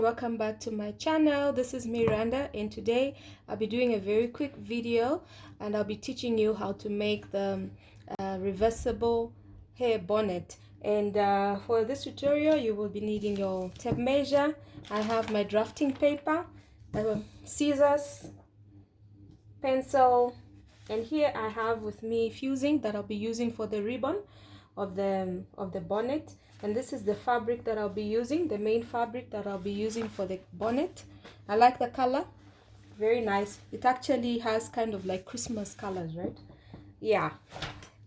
welcome back to my channel. This is Miranda, and today I'll be doing a very quick video and I'll be teaching you how to make the reversible hair bonnet. And for this tutorial you will be needing your tape measure. I have my drafting paper, scissors, pencil, and here I have with me fusing that I'll be using for the ribbon of the bonnet. And this is the fabric that I'll be using, the main fabric that I'll be using for the bonnet. I like the color, very nice. It actually has kind of like Christmas colors, right? Yeah.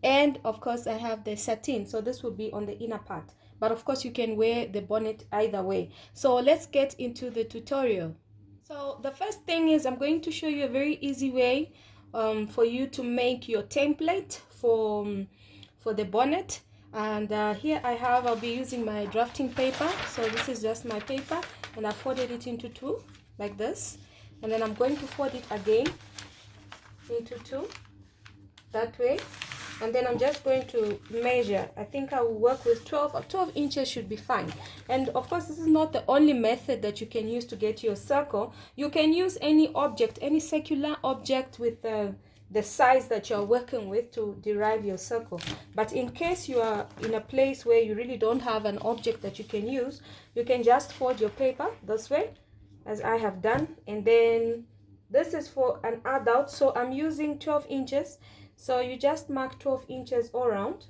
And of course I have the satin, so this will be on the inner part, but of course you can wear the bonnet either way. So let's get into the tutorial. So the first thing is I'm going to show you a very easy way for you to make your template for the bonnet. And here I'll be using my drafting paper. So this is just my paper, and I folded it into two like this, and then I'm going to fold it again into two that way, and then I'm just going to measure. I think I will work with 12 inches should be fine. And of course this is not the only method that you can use to get your circle. You can use any object, any circular object with the size that you're working with to derive your circle. But in case you are in a place where you really don't have an object that you can use, you can just fold your paper this way as I have done, and then this is for an adult, so I'm using 12 inches. So you just mark 12 inches all around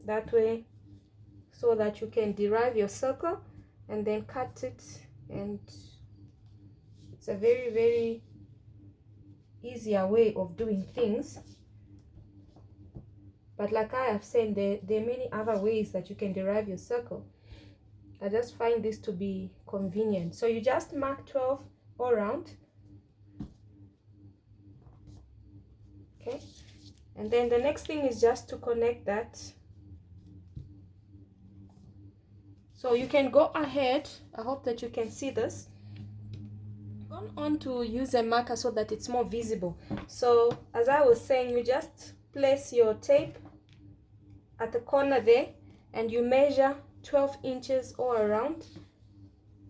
that way, so that you can derive your circle and then cut it. And it's a very, very easier way of doing things. But like I have said, there are many other ways that you can derive your circle. I just find this to be convenient. So you just mark 12 all around. Okay, and then the next thing is just to connect that. So you can go ahead, I hope that you can see this. Go on to use a marker so that it's more visible. So as I was saying, you just place your tape at the corner there and you measure 12 inches all around.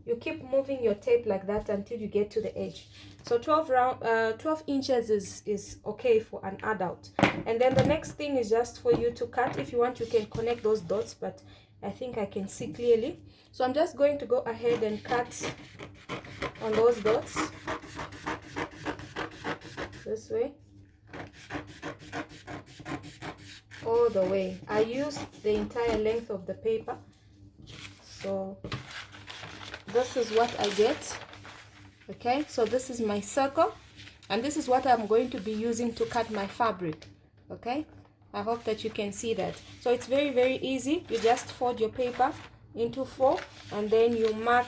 You keep moving your tape like that until you get to the edge. So 12 inches is okay for an adult. And then the next thing is just for you to cut. If you want, you can connect those dots, but I think I can see clearly. So I'm just going to go ahead and cut on those dots this way, all the way. I used the entire length of the paper, so this is what I get. Okay, so this is my circle, and this is what I'm going to be using to cut my fabric. Okay, I hope that you can see that. So it's very, very easy. You just fold your paper into 4 and then you mark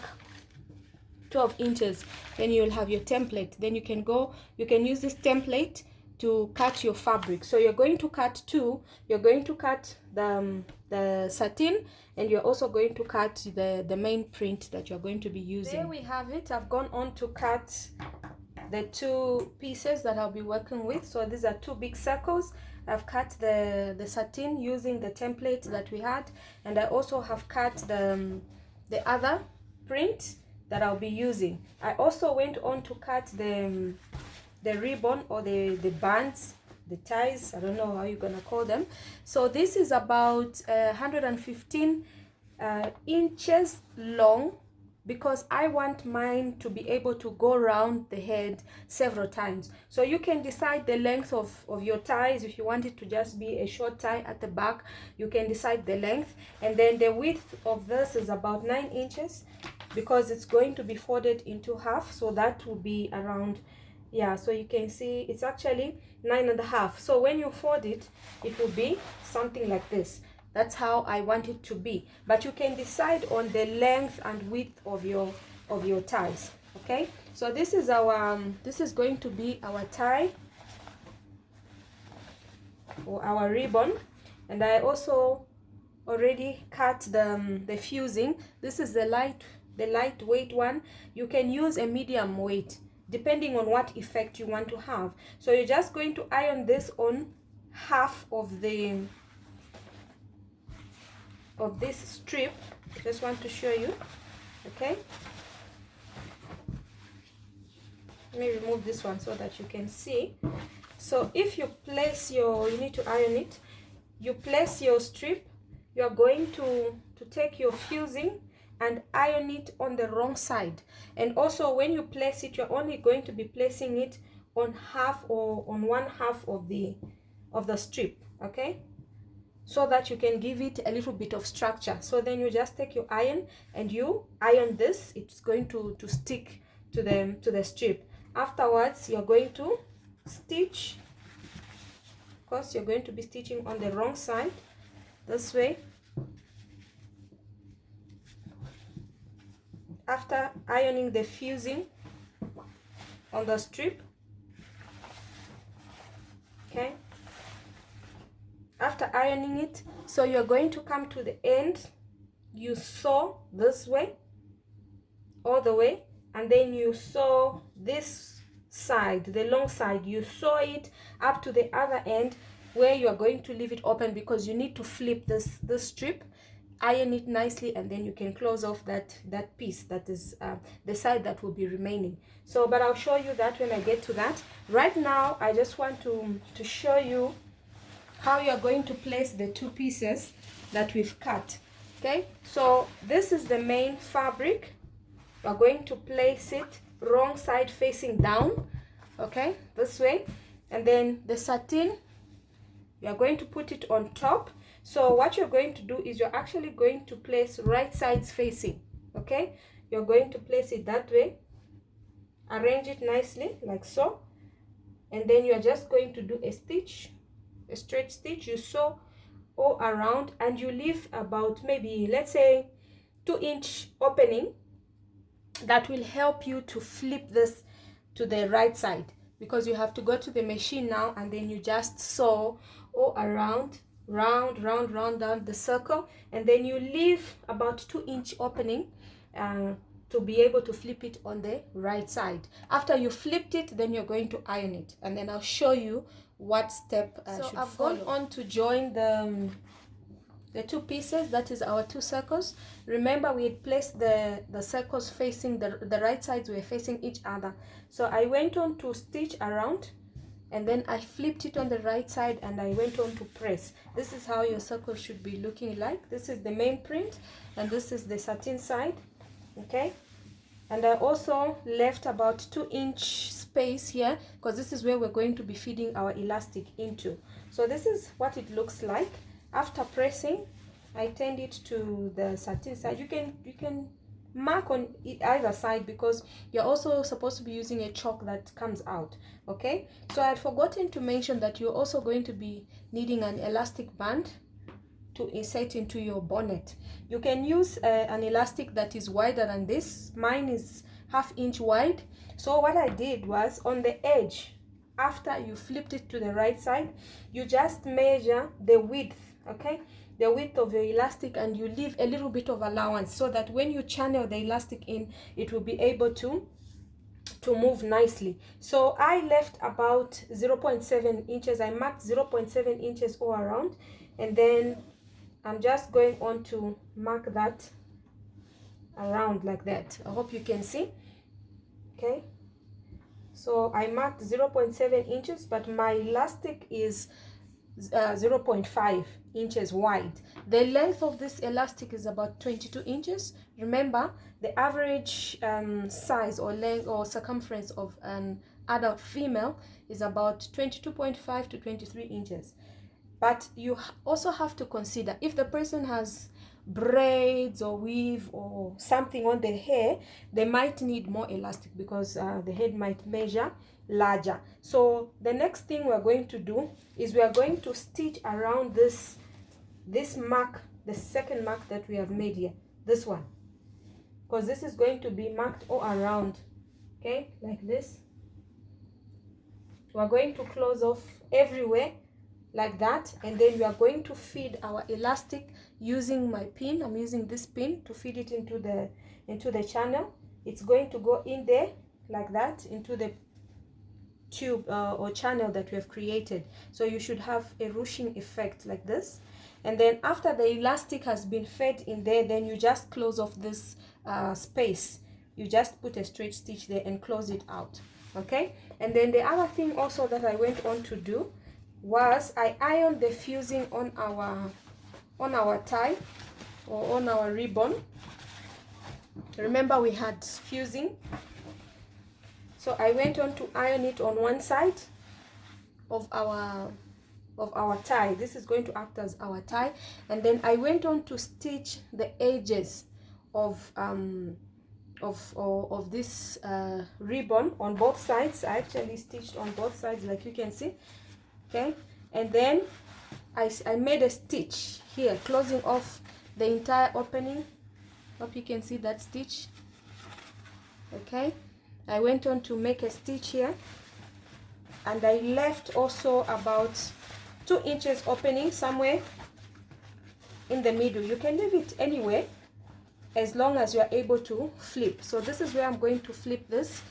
12 inches. Then you'll have your template. Then you can use this template to cut your fabric. So you're going to cut two. You're going to cut the satin, and you're also going to cut the main print that you're going to be using. There we have it. I've gone on to cut the two pieces that I'll be working with. So these are two big circles. I've cut the satin using the template that we had, and I also have cut the other print that I'll be using. I also went on to cut the ribbon, or the bands, the ties, I don't know how you're gonna call them. So this is about 115 inches long, because I want mine to be able to go around the head several times. So you can decide the length of your ties. If you want it to just be a short tie at the back, you can decide the length. And then the width of this is about 9 inches, because it's going to be folded into half, so that will be around, yeah, so you can see it's actually 9.5. So when you fold it, it will be something like this. That's how I want it to be, but you can decide on the length and width of your ties. Okay, so this is our this is going to be our tie or our ribbon. And I also already cut the fusing. This is the lightweight one. You can use a medium weight depending on what effect you want to have. So you're just going to iron this on half of this strip Just want to show you. Okay, let me remove this one so that you can see. So if you place your, you need to iron it, you place your strip, you are going to take your fusing and iron it on the wrong side. And also when you place it, you're only going to be placing it on half or on one half of the strip, okay, so that you can give it a little bit of structure. So then you just take your iron and you iron this. It's going to stick to the strip. Afterwards, you're going to stitch. Of course, you're going to be stitching on the wrong side, this way. After ironing the fusing on the strip, okay, after ironing it, so you're going to come to the end, you sew this way all the way, and then you sew this side, the long side, you sew it up to the other end where you are going to leave it open, because you need to flip this strip, iron it nicely, and then you can close off that piece that is the side that will be remaining. So but I'll show you that when I get to that. Right now I just want to show you how you are going to place the two pieces that we've cut. Okay, so this is the main fabric. We're going to place it wrong side facing down, okay, this way. And then the satin, you're going to put it on top. So what you're going to do is you're actually going to place right sides facing, okay. You're going to place it that way, arrange it nicely like so, and then you're just going to do a stitch, a straight stitch. You sew all around and you leave about maybe, let's say, 2-inch opening. That will help you to flip this to the right side, because you have to go to the machine now and then you just sew all around, round down the circle, and then you leave about 2-inch opening to be able to flip it on the right side. After you flipped it, then you're going to iron it, and then I'll show you what step so I've follow. Gone on to join the two pieces, that is our two circles. Remember, we had placed the circles facing the right sides were facing each other. So I went on to stitch around, and then I flipped it on the right side and I went on to press. This is how your circle should be looking like. This is the main print and this is the satin side, okay. And I also left about 2-inch space here, because this is where we're going to be feeding our elastic into. So this is what it looks like. After pressing, I turned it to the satin side. You can mark on either side, because you're also supposed to be using a chalk that comes out, okay. So I had forgotten to mention that you're also going to be needing an elastic band to insert into your bonnet. You can use an elastic that is wider than this. Mine is 1/2 inch wide. So what I did was, on the edge, after you flipped it to the right side, you just measure the width, okay, the width of your elastic, and you leave a little bit of allowance so that when you channel the elastic in, it will be able to move nicely. So I left about 0.7 inches. I marked 0.7 inches all around, and then I'm just going on to mark that around like that. I hope you can see, okay. So I marked 0.7 inches, but my elastic is 0.5 inches wide. The length of this elastic is about 22 inches. Remember, the average size or length or circumference of an adult female is about 22.5 to 23 inches. But you also have to consider, if the person has braids or weave or something on the hair, they might need more elastic, because the head might measure larger. So the next thing we're going to do is we are going to stitch around this mark, the second mark that we have made here, this one, because this is going to be marked all around, okay, like this. We're going to close off everywhere like that, and then we are going to feed our elastic using my pin. I'm using this pin to feed it into the channel. It's going to go in there like that, into the tube or channel that we have created. So you should have a ruching effect like this. And then after the elastic has been fed in there, then you just close off this space. You just put a straight stitch there and close it out. Okay, and then the other thing also that I went on to do was I ironed the fusing on our tie or on our ribbon. Remember we had fusing, so I went on to iron it on one side of our tie. This is going to act as our tie, and then I went on to stitch the edges of this ribbon on both sides. I actually stitched on both sides, like you can see. Okay, and then I made a stitch here closing off the entire opening. Hope you can see that stitch. Okay, I went on to make a stitch here, and I left also about 2 inches opening somewhere in the middle. You can leave it anywhere as long as you are able to flip. So this is where I'm going to flip this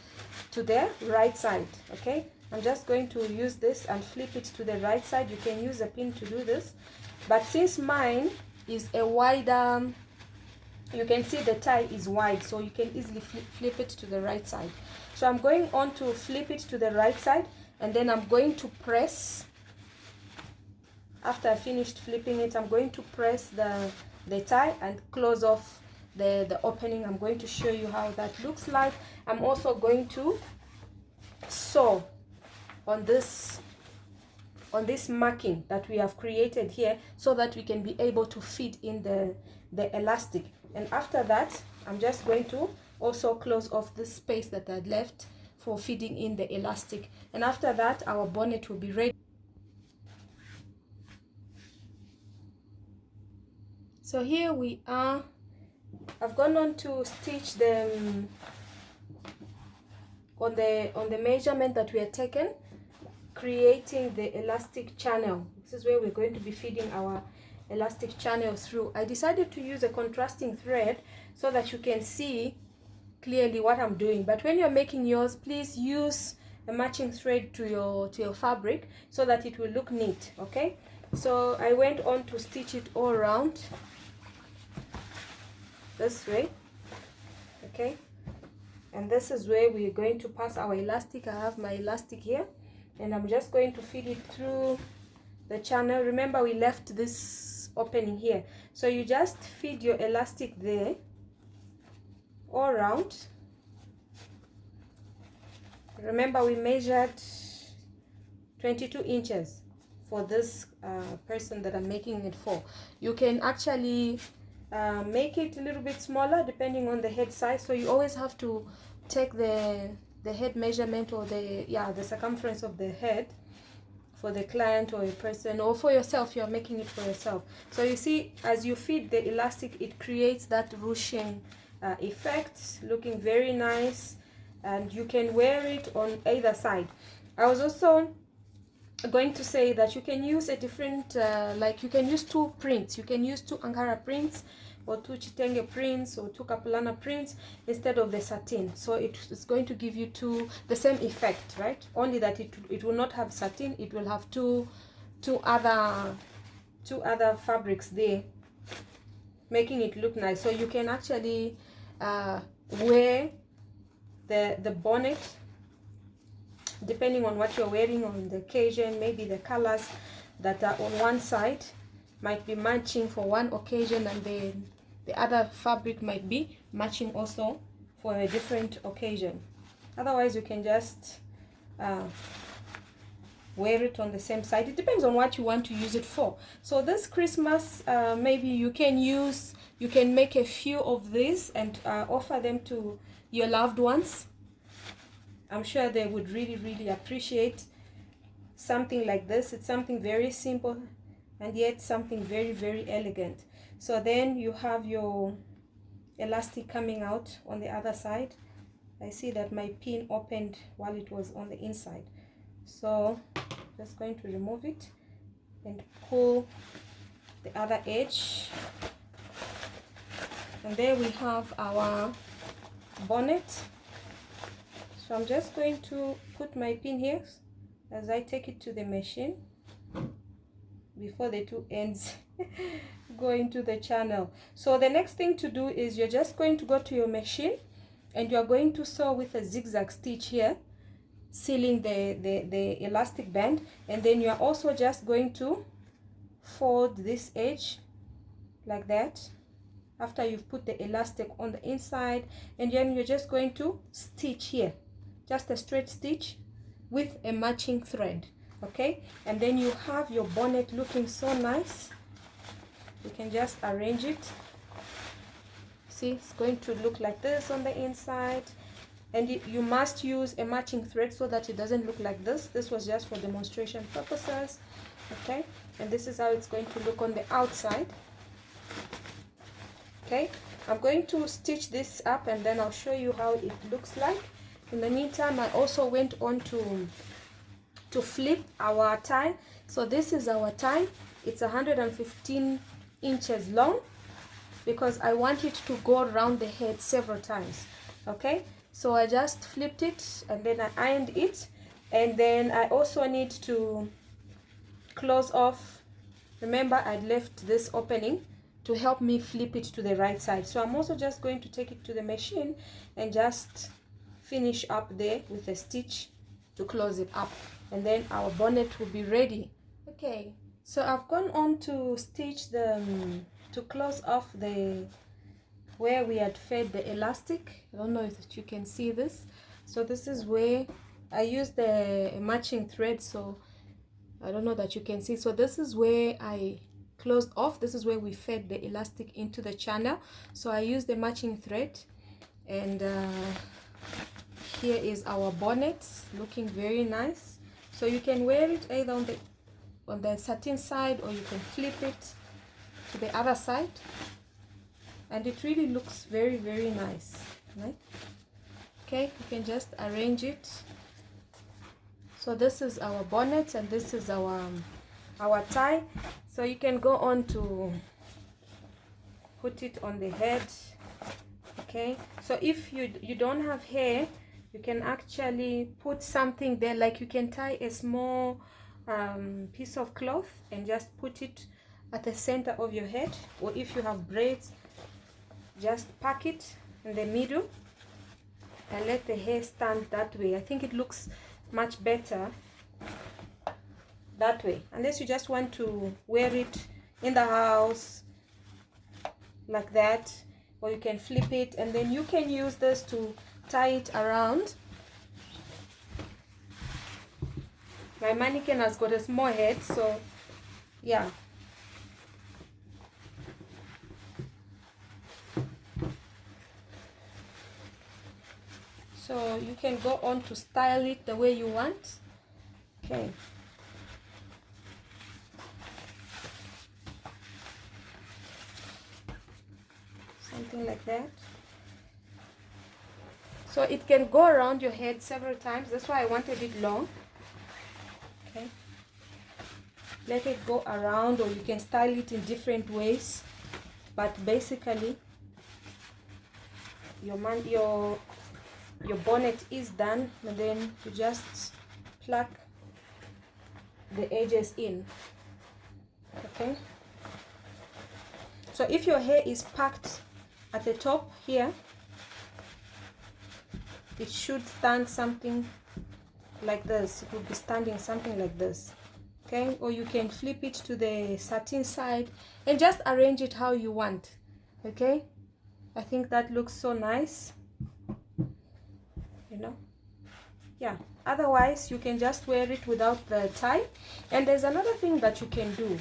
to the right side. Okay, I'm just going to use this and flip it to the right side. You can use a pin to do this, but since mine is a wider, you can see the tie is wide, so you can easily flip it to the right side. So I'm going on to flip it to the right side, and then I'm going to press. After I finished flipping it, I'm going to press the tie and close off the opening. I'm going to show you how that looks like. I'm also going to sew on this marking that we have created here, so that we can be able to fit in the elastic. And after that, I'm just going to also close off this space that I had left for feeding in the elastic. And after that, our bonnet will be ready. So here we are. I've gone on to stitch them on the measurement that we had taken, creating the elastic channel. This is where we're going to be feeding our elastic channel through. I decided to use a contrasting thread so that you can see clearly what I'm doing. But when you're making yours, please use a matching thread to your fabric so that it will look neat. Okay, so I went on to stitch it all around this way. Okay, and this is where we're going to pass our elastic. I have my elastic here, and I'm just going to feed it through the channel. Remember, we left this opening here, so you just feed your elastic there all around. Remember, we measured 22 inches for this person that I'm making it for. You can actually make it a little bit smaller depending on the head size, so you always have to take the head measurement, or the circumference of the head for the client or a person, or for yourself. You're making it for yourself. So you see, as you feed the elastic, it creates that ruching effect, looking very nice, and you can wear it on either side. I was also going to say that you can use a different like you can use 2 prints. You can use 2 Ankara prints, or 2 Chitenge prints, or 2 Kapulana prints instead of the satin. So it's going to give you the same effect, right? Only that it will not have satin. It will have two other fabrics there, making it look nice. So you can actually wear the bonnet depending on what you're wearing on the occasion. Maybe the colors that are on one side might be matching for one occasion, and then the other fabric might be matching also for a different occasion. Otherwise, you can just wear it on the same side. It depends on what you want to use it for. So this Christmas, maybe you can make a few of these and offer them to your loved ones. I'm sure they would really appreciate something like this. It's something very simple and yet something very elegant. So then you have your elastic coming out on the other side. I see that my pin opened while it was on the inside, so just going to remove it and pull the other edge, and there we have our bonnet. So I'm just going to put my pin here as I take it to the machine before the 2 ends go into the channel. So the next thing to do is you're just going to go to your machine and you're going to sew with a zigzag stitch here, sealing the elastic band, and then you're also just going to fold this edge like that after you've put the elastic on the inside, and then you're just going to stitch here, just a straight stitch with a matching thread. Okay, and then you have your bonnet looking so nice. You can just arrange it. See, it's going to look like this on the inside, and you must use a matching thread so that it doesn't look like this. This was just for demonstration purposes. Okay, and this is how it's going to look on the outside. Okay, I'm going to stitch this up and then I'll show you how it looks like. In the meantime, I also went on to flip our tie. So this is our tie. It's 115 inches long because I want it to go around the head several times. Okay, so I just flipped it and then I ironed it, and then I also need to close off. Remember, I left this opening to help me flip it to the right side. So I'm also just going to take it to the machine and just finish up there with a stitch to close it up, and then our bonnet will be ready. Okay, so I've gone on to stitch the to close off the where we had fed the elastic. I don't know if you can see this. So this is where I used the matching thread, so I don't know that you can see. So this is where I closed off. This is where we fed the elastic into the channel. So I used the matching thread, and here is our bonnet looking very nice. So you can wear it either on the satin side, or you can flip it to the other side, and it really looks very, very nice, right? Okay, you can just arrange it. So this is our bonnet and this is our tie. So you can go on to put it on the head. Okay, so if you don't have hair, you can actually put something there, like you can tie a small piece of cloth and just put it at the center of your head, or if you have braids, just pack it in the middle and let the hair stand that way. I think it looks much better that way, unless you just want to wear it in the house like that, or you can flip it and then you can use this to tie it around. My mannequin has got a small head, so yeah. So you can go on to style it the way you want. Okay. Something like that. So it can go around your head several times. That's why I wanted it long. Okay. Let it go around, or you can style it in different ways. But basically, your bonnet is done, and then you just plug the edges in. Okay, so if your hair is packed at the top here, it should stand something like this. It will be standing something like this. Okay, or you can flip it to the satin side and just arrange it how you want. Okay, I think that looks so nice, you know. Yeah, otherwise you can just wear it without the tie. And there's another thing that you can do.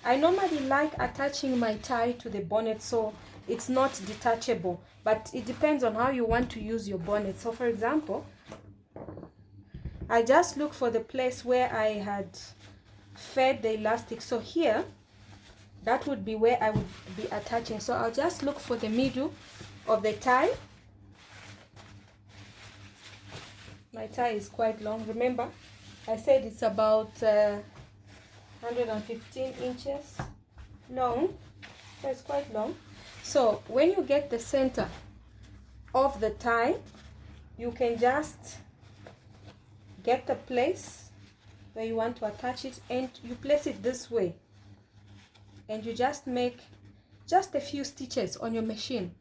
I normally like attaching my tie to the bonnet so it's not detachable, but it depends on how you want to use your bonnet. So for example, I just look for the place where I had fed the elastic. So here, that would be where I would be attaching. So I'll just look for the middle of the tie. My tie is quite long. Remember, I said it's about 115 inches long. So it's quite long. So when you get the center of the tie, you can just get the place where you want to attach it and you place it this way. and you just make just a few stitches on your machine,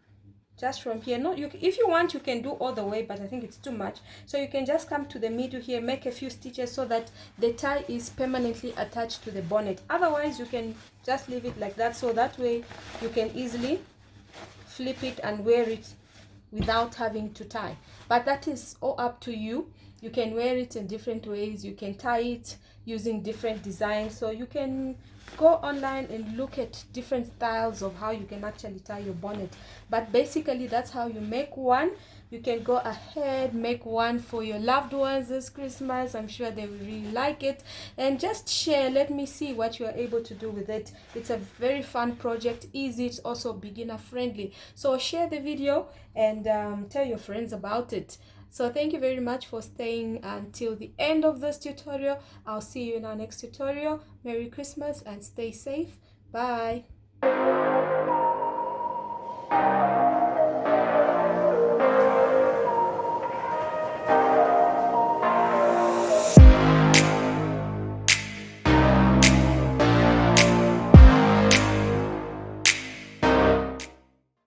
just from here. No, if you want, you can do all the way, but I think it's too much. So you can just come to the middle here, make a few stitches so that the tie is permanently attached to the bonnet. Otherwise, you can just leave it like that, so that way you can easily flip it and wear it without having to tie. But that is all up to you. You can wear it in different ways. You can tie it using different designs. So you can go online and look at different styles of how you can actually tie your bonnet. But basically, that's how you make one. You can go ahead, make one for your loved ones this Christmas. I'm sure they will really like it. And just share, let me see what you are able to do with it. It's a very fun project, easy, it's also beginner friendly. So share the video and tell your friends about it. So thank you very much for staying until the end of this tutorial. I'll see you in our next tutorial. Merry Christmas and stay safe. Bye.